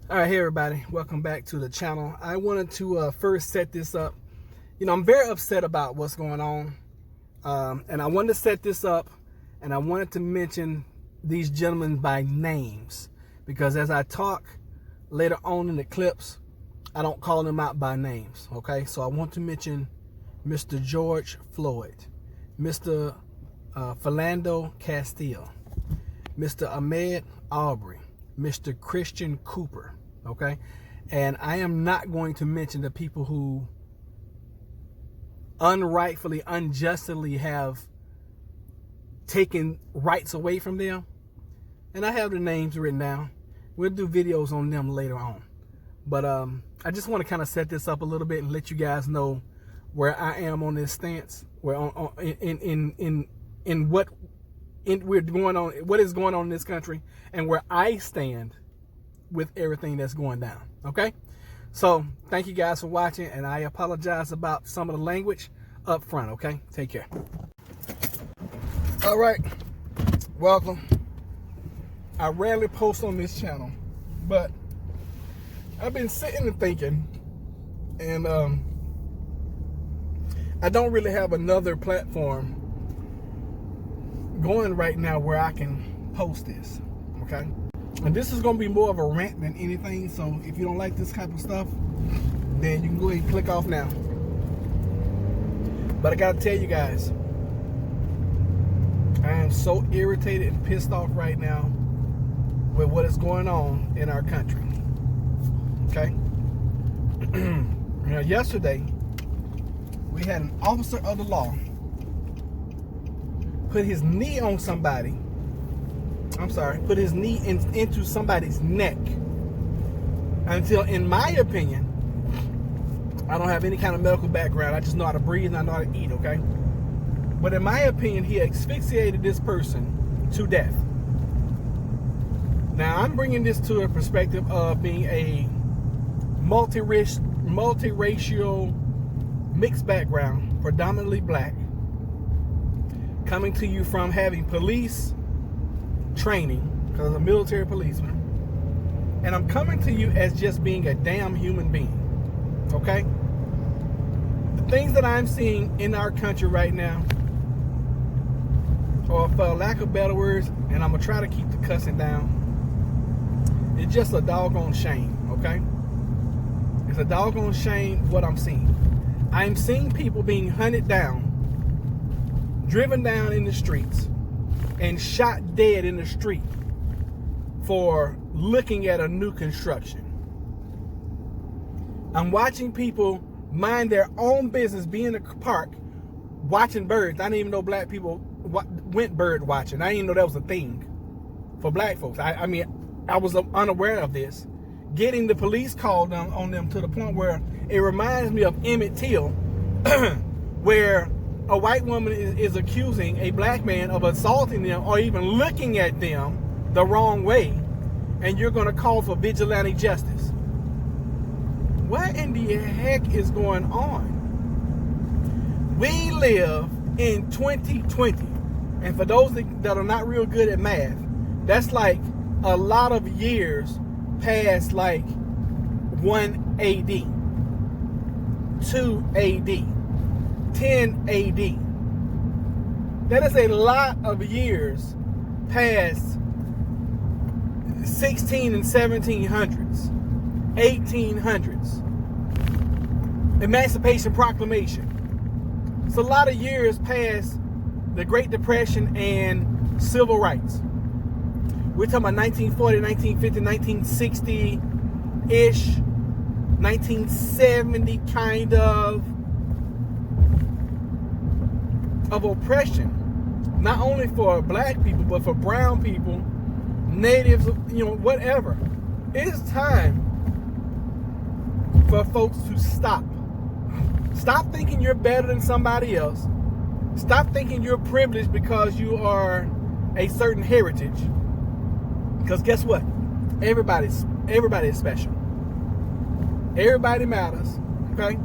All right, hey everybody, welcome back to the channel. I wanted to first set this up. I'm very upset about what's going on, and I wanted to set this up, and I wanted to mention these gentlemen by names, because as I talk later on in the clips, I don't call them out by names, okay? So I want to mention Mr. George Floyd, Mr. Philando Castile, Mr. Amed Aubrey, Mr. Chrstian Cooper, okay? And I am not going to mention the people who unrightfully, unjustly have taken rights away from them. And I have the names written down. We'll do videos on them later on. But I just want to kind of set this up a little bit and let you guys know where I am on this stance, where what is going on in this country, and where I stand with everything that's going down. Okay, so thank you guys for watching, and I apologize about some of the language up front. Okay, take care. All right, welcome. I rarely post on this channel, but I've been sitting and thinking, and I don't really have another platform going right now where I can post this, okay? And this is gonna be more of a rant than anything, so if you don't like this type of stuff, then you can go ahead and click off now. But I gotta tell you guys, I am so irritated and pissed off right now with what is going on in our country, okay? Yesterday, we had an officer of the law put his knee on somebody. Put his knee into somebody's neck. Until, in my opinion, I don't have any kind of medical background. I just know how to breathe and I know how to eat, okay? But in my opinion, he asphyxiated this person to death. Now, I'm bringing this to a perspective of being a multiracial, mixed background, predominantly black, coming to you from having police training, because I'm a military policeman, and I'm coming to you as just being a damn human being, okay? The things that I'm seeing in our country right now, or for lack of better words, and I'm gonna try to keep the cussing down, it's just a doggone shame, okay? It's a doggone shame what I'm seeing. I'm seeing people being hunted down, driven down in the streets, and shot dead in the street for looking at a new construction. I'm watching people mind their own business, be in the park, watching birds. I didn't even know black people went bird watching. I didn't even know that was a thing for black folks. I mean, I was unaware of this. Getting the police called on them to the point where it reminds me of Emmett Till, where a white woman is accusing a black man of assaulting them or even looking at them the wrong way, and you're going to call for vigilante justice. What in the heck is going on? We live in 2020, and for those that are not real good at math, that's like a lot of years past like 1 AD, 2 AD, 10 AD. That is a lot of years past 16 and 1700s, 1800s. Emancipation Proclamation. It's a lot of years past the Great Depression and civil rights. We're talking about 1940, 1950, 1960-ish, 1970 kind of oppression, not only for black people, but for brown people, natives, whatever. It's time for folks to stop. Stop thinking you're better than somebody else. Stop thinking you're privileged because you are a certain heritage. Because guess what? Everybody is special. Everybody matters, okay?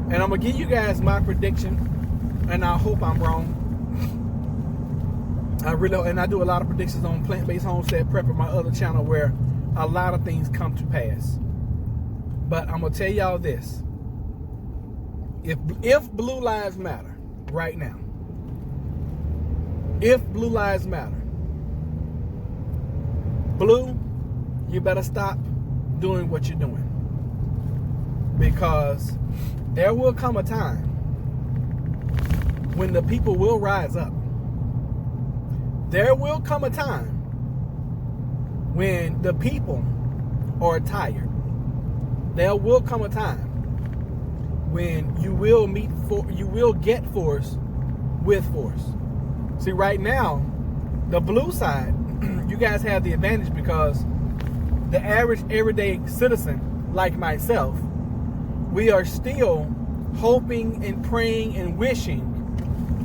And I'm gonna give you guys my prediction, and I hope I'm wrong. I do a lot of predictions on plant-based homestead prep on my other channel, where a lot of things come to pass. But I'm gonna tell y'all this: if Blue Lives Matter right now, if Blue Lives Matter, Blue, you better stop doing what you're doing, because there will come a time when the people will rise up. There will come a time when the people are tired. There will come a time when you will get force with force. See, right now, the blue side, you guys have the advantage because the average everyday citizen like myself, we are still hoping and praying and wishing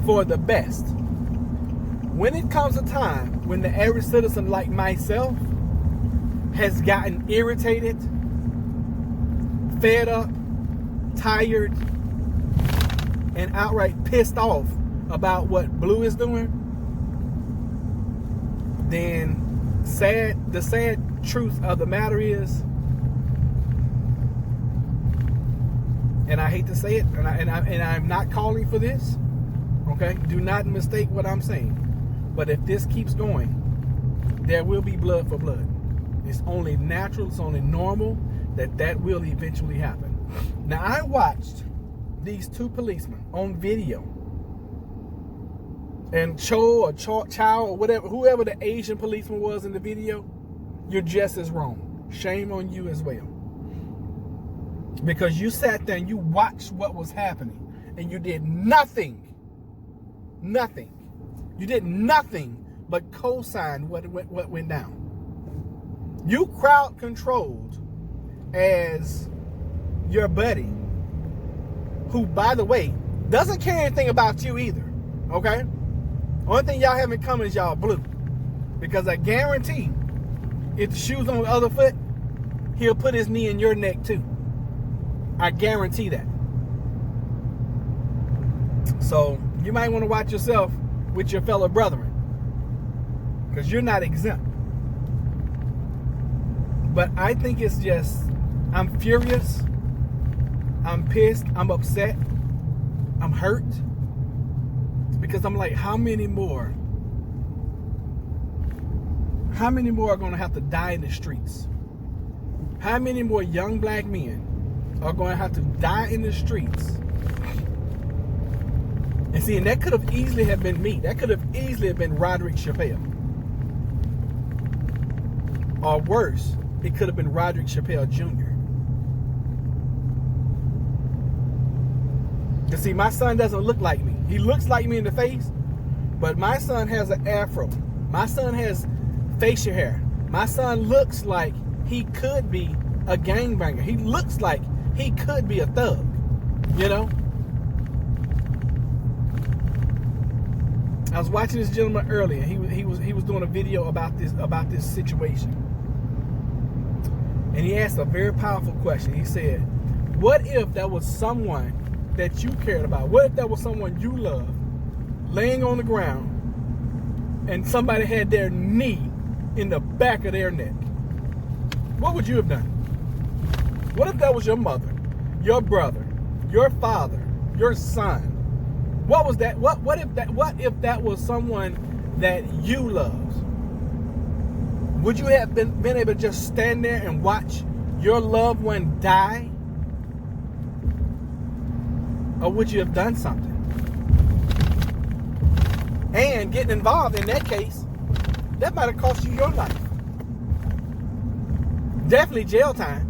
for the best. When it comes a time when the average citizen like myself has gotten irritated, fed up, tired, and outright pissed off about what Blue is doing, then the sad truth of the matter is, and I hate to say it, and I'm not calling for this, okay? Do not mistake what I'm saying. But if this keeps going, there will be blood for blood. It's only natural, it's only normal that will eventually happen. Now, I watched these two policemen on video, and Chow or whatever, whoever the Asian policeman was in the video, you're just as wrong. Shame on you as well. Because you sat there and you watched what was happening, and you did nothing. Nothing. You did nothing but co-sign what went down. You crowd controlled as your buddy, who, by the way, doesn't care anything about you either. Okay? Only thing y'all have in common is y'all blue. Because I guarantee, if the shoe's on the other foot, he'll put his knee in your neck too. I guarantee that. So you might want to watch yourself with your fellow brethren, because you're not exempt. But I think it's just, I'm furious, I'm pissed, I'm upset, I'm hurt, because I'm like, how many more are going to have to die in the streets? How many more young black men are going to have to die in the streets? And see, and that could have easily have been me. That could have easily have been Roderick Chappelle. Or worse, it could have been Roderick Chappelle Jr. You see, my son doesn't look like me. He looks like me in the face, but my son has an afro. My son has facial hair. My son looks like he could be a gangbanger. He looks like he could be a thug, you know? I was watching this gentleman earlier. He was doing a video about this situation, and he asked a very powerful question. He said, "What if that was someone that you cared about? What if that was someone you loved, laying on the ground, and somebody had their knee in the back of their neck? What would you have done? What if that was your mother, your brother, your father, your son? What was that? What if that was someone that you loved? Would you have been able to just stand there and watch your loved one die? Or would you have done something? And getting involved in that case, that might have cost you your life. Definitely jail time.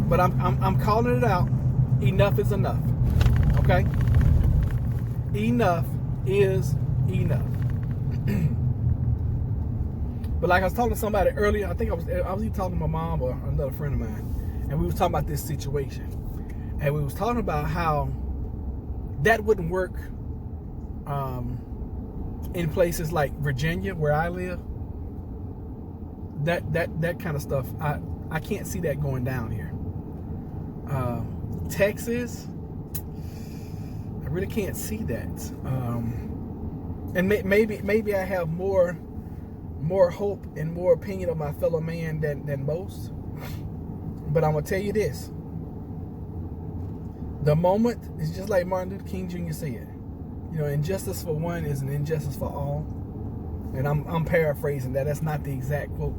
But I'm calling it out. Enough is enough. Okay? Enough is enough. But like I was talking to somebody earlier, I think I was either talking to my mom or another friend of mine, and we was talking about this situation. And we was talking about how that wouldn't work in places like Virginia, where I live. That kind of stuff, I can't see that going down here. Texas, I really can't see that. And maybe I have more hope and more opinion of my fellow man than most. But I'm gonna tell you this: the moment is just like Martin Luther King Jr. said. Injustice for one is an injustice for all. And I'm paraphrasing that. That's not the exact quote,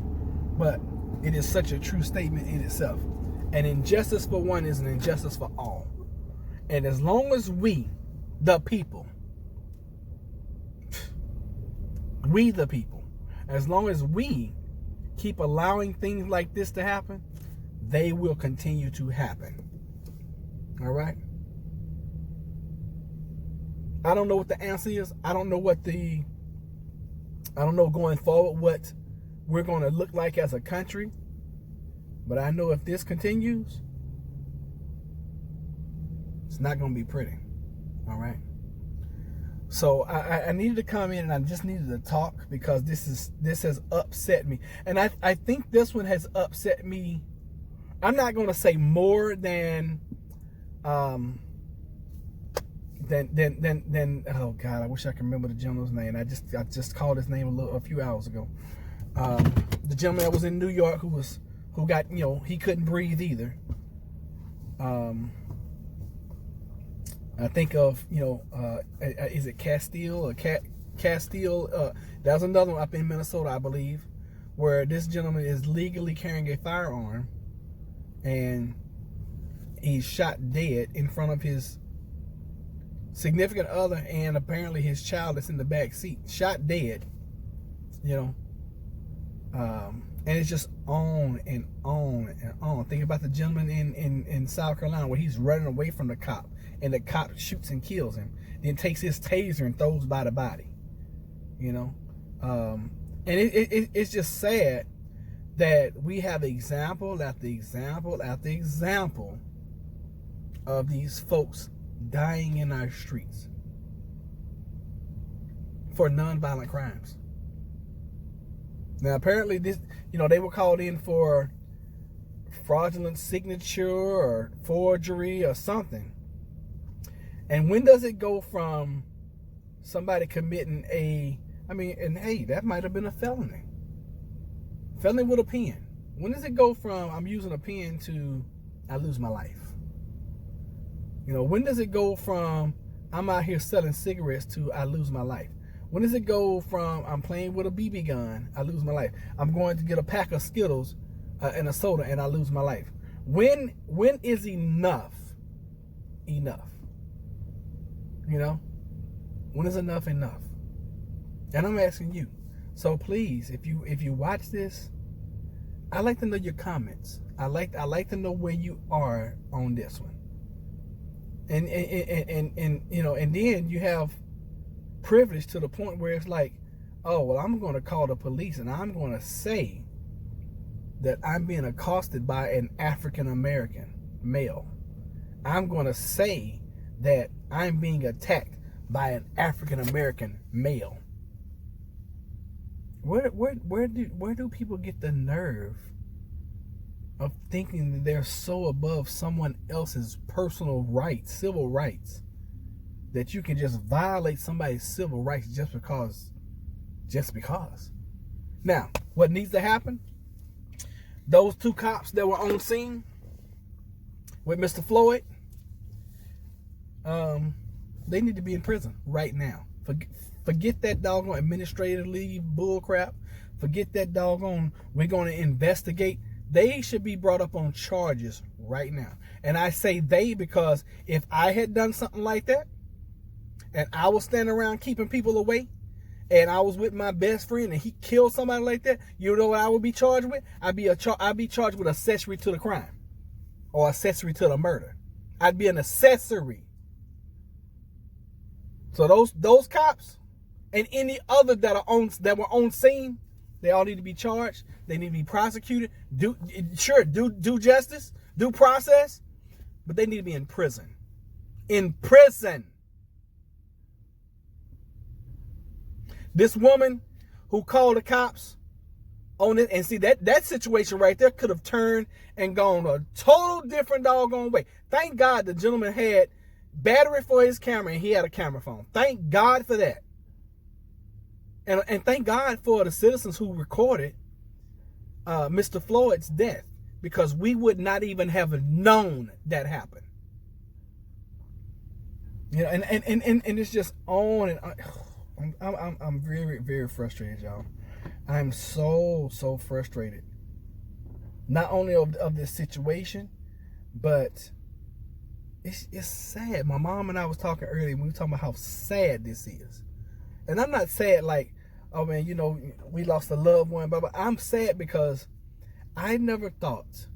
but it is such a true statement in itself. An injustice for one is an injustice for all. And as long as we, the people, as long as we keep allowing things like this to happen, they will continue to happen. All right? I don't know what the answer is. I don't know going forward what we're going to look like as a country. But I know if this continues, it's not going to be pretty. All right? So I needed to come in and I just needed to talk because this has upset me. And I think this one has upset me. I'm not going to say more than oh God, I wish I could remember the gentleman's name. I just called his name a few hours ago. The gentleman that was in New York who got, he couldn't breathe either. I think of, is it Castile or Castile? That's another one up in Minnesota, I believe, where this gentleman is legally carrying a firearm and he's shot dead in front of his significant other and apparently his child that's in the back seat. Shot dead, and it's just on and on and on. Think about the gentleman in South Carolina where he's running away from the cop and the cop shoots and kills him, then takes his taser and throws by the body. And it's just sad that we have example after example after example of these folks dying in our streets for nonviolent crimes. Now, apparently, this, they were called in for fraudulent signature or forgery or something. And when does it go from somebody committing and hey, that might have been a felony. Felony with a pen. When does it go from I'm using a pen to I lose my life? When does it go from I'm out here selling cigarettes to I lose my life? When does it go from I'm playing with a BB gun, I lose my life? I'm going to get a pack of Skittles and a soda and I lose my life. When is enough? When is enough? And I'm asking you. So please, if you watch this, I'd like to know your comments. I like to know where you are on this one. And then you have privilege to the point where it's like, oh, well, I'm going to call the police and I'm going to say that I'm being accosted by an African American male. I'm going to say that I'm being attacked by an African American male. Where do people get the nerve of thinking that they're so above someone else's personal rights, civil rights, that you can just violate somebody's civil rights just because? Now, what needs to happen? Those two cops that were on scene with Mr. Floyd, they need to be in prison right now. Forget that doggone administrative leave bull crap. Forget that doggone we're going to investigate. They should be brought up on charges right now. And I say they because if I had done something like that and I was standing around keeping people away and I was with my best friend and he killed somebody like that, you know what I would be charged with? I'd be charged with accessory to the crime or accessory to the murder. I'd be an accessory. So those cops and any other that were on scene, they all need to be charged. They need to be prosecuted. Do justice, due process, but they need to be in prison. In prison. This woman who called the cops on it, and see that situation right there could have turned and gone a total different doggone way. Thank God the gentleman had battery for his camera and he had a camera phone. Thank God for that. And thank God for the citizens who recorded Mr. Floyd's death, because we would not even have known that happened. You know, and it's just on and on. I'm very, very frustrated, y'all. I'm so frustrated. Not only of this situation, but it's sad. My mom and I was talking earlier. We were talking about how sad this is, and I'm not sad like, oh man, you know, we lost a loved one, but I'm sad because I never thought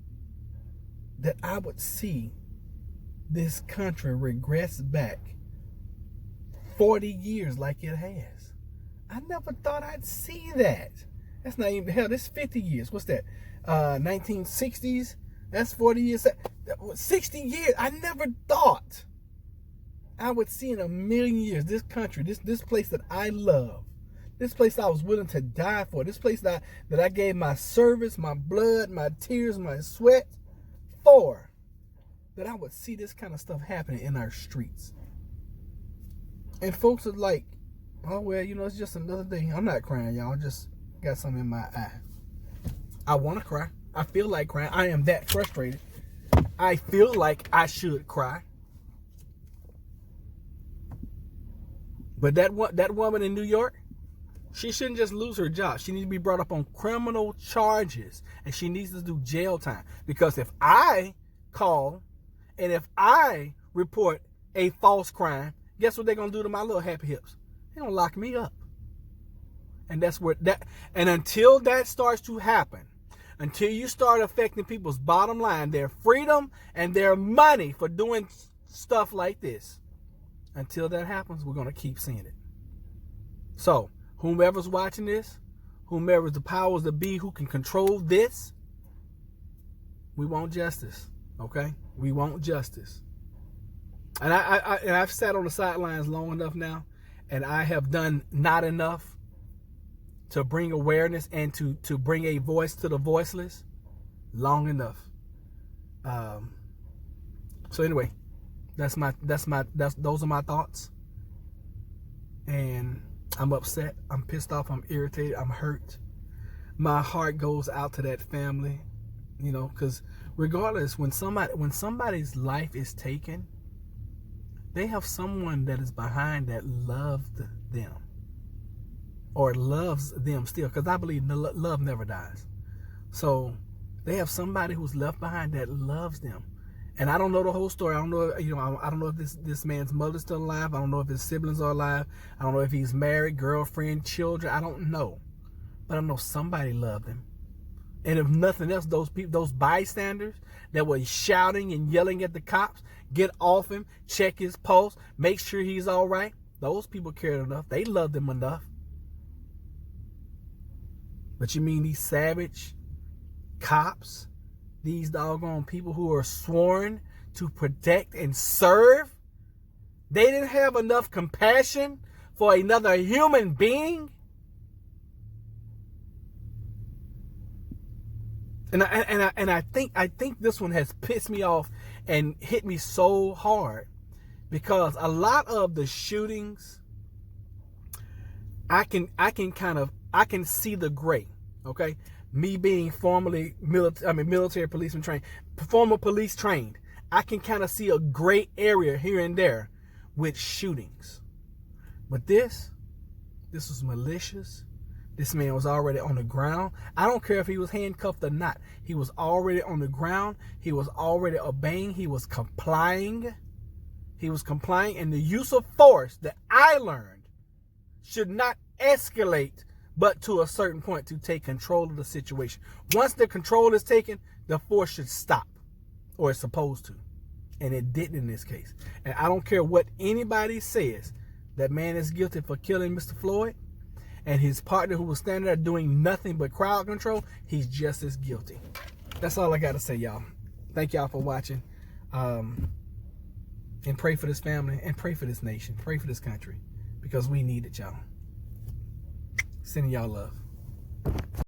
that I would see this country regress back 40 years like it has. I never thought I'd see that. That's not even, hell, that's 50 years. What's that? 1960s? That's 40 years. 60 years. I never thought I would see in a million years this country, this place that I love, this place I was willing to die for, this place that I gave my service, my blood, my tears, my sweat for, that I would see this kind of stuff happening in our streets. And folks are like, oh, well, you know, it's just another day. I'm not crying, y'all. I just got something in my eye. I want to cry. I feel like crying. I am that frustrated. I feel like I should cry. But that woman in New York, she shouldn't just lose her job. She needs to be brought up on criminal charges. And she needs to do jail time. Because if I call and if I report a false crime, guess what they're going to do to my little happy hips? They're going to lock me up. And that's where and until that starts to happen, until you start affecting people's bottom line, their freedom and their money for doing stuff like this, until that happens, we're going to keep seeing it. So, whomever's watching this, whomever's the powers that be who can control this, we want justice, okay? We want justice. And I've sat on the sidelines long enough now, and I have done not enough to bring awareness and to bring a voice to the voiceless long enough. So anyway, those are my thoughts. And I'm upset, I'm pissed off, I'm irritated, I'm hurt. My heart goes out to that family, you know, because regardless, when somebody's life is taken, they have someone that is behind that loved them or loves them still, because I believe love never dies. So they have somebody who's left behind that loves them. And I don't know the whole story. I don't know, you know, I don't know if this man's mother's still alive. I don't know if his siblings are alive. I don't know if he's married, girlfriend, children. I don't know. But I know somebody loved him. And if nothing else, those people, those bystanders that were shouting and yelling at the cops, get off him, check his pulse, make sure he's all right. Those people cared enough. They loved him enough. But you mean these savage cops, these doggone people who are sworn to protect and serve, they didn't have enough compassion for another human being? And I think this one has pissed me off and hit me so hard, because a lot of the shootings, I can see the gray. Okay, me being formerly military policeman trained, former police trained, I can kind of see a gray area here and there with shootings. But this was malicious. This man was already on the ground. I don't care if he was handcuffed or not. He was already on the ground. He was already obeying. He was complying. And the use of force that I learned should not escalate, but to a certain point to take control of the situation. Once the control is taken, the force should stop, or it's supposed to. And it didn't in this case. And I don't care what anybody says. That man is guilty for killing Mr. Floyd. And his partner who was standing there doing nothing but crowd control, he's just as guilty. That's all I got to say, y'all. Thank y'all for watching. And pray for this family and pray for this nation. Pray for this country, because we need it, y'all. Sending y'all love.